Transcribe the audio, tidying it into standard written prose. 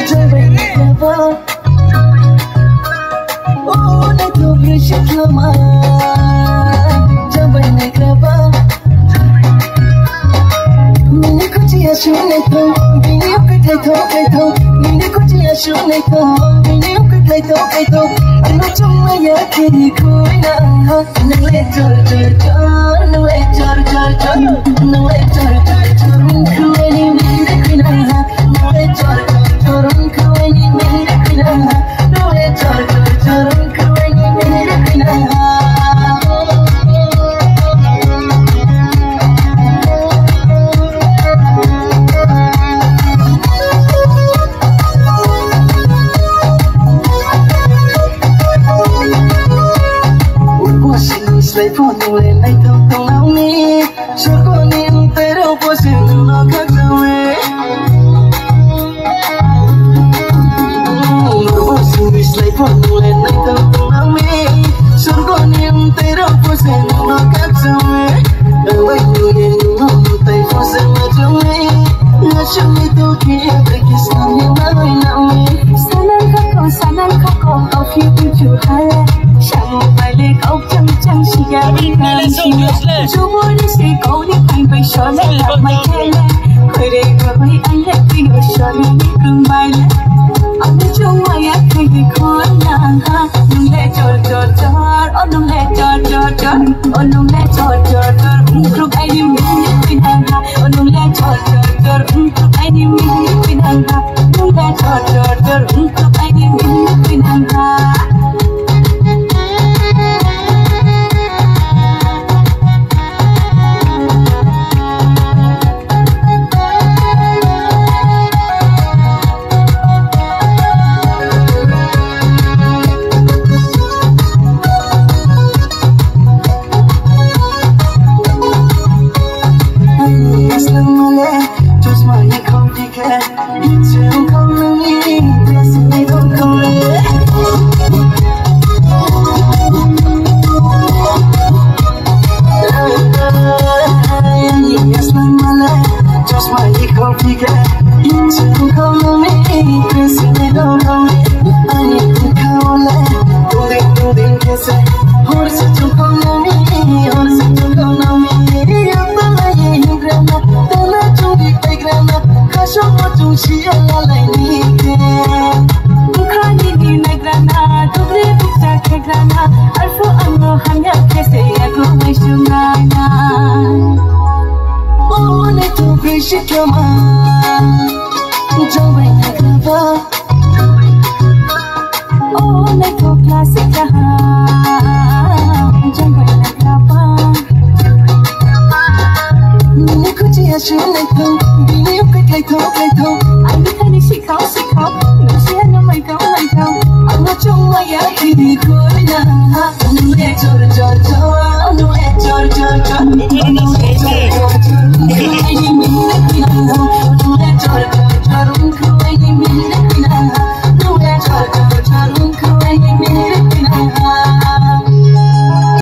Trời bay nhẹ vỡ ô nay tôi biết chết lắm mà trời bay nhẹ vỡ mình đi có chỉ là xuống này thôi mình đi cái thay thôi mình đi có chỉ là xuống này thôi mình đi cái thay thôi anh nói chung là nhớ khi thì cuối năm hết nâng lên trời nâng lên trời nâng lên trời mình cứ anh đi mình để khi nào nâng lên trời mình cứ anh đi mình để khi nào nâng lên trời mình cứ anh đi mình để khi nào Lấy phone nâng lên anh thông thông áo mi cho con em tới đâu có gì nó khác nhau ấy nỗi buồn lấy phone nâng lên anh thông thông áo mi cho con em tới đâu có gì nó khác nhau ấy ở bên người em không tay có gì mà trong ấy ngỡ trong ấy tôi kia phải kiss nào như nói nào ấy 사난 갖고 어피를 주할래 샤무 빨리 걱정 시간이 남지네 주문이 시고니 방배 쇼네 남의 텔레 그래 그거이 안래 비고 쇼네 금발래 어느 좋아야 그게 권나하 눈에 쫄쫄쫄 눈에 쫄쫄쫄 눈에 쫄쫄쫄 그럼 아니 미니 비난하 눈에 쫄쫄쫄 그럼 아니 미니 비난하 눈에 쫄쫄쫄 그럼 아니 미니 비난하 Hãy subscribe cho kênh Ghiền Mì Gõ để không bỏ lỡ những video hấp dẫn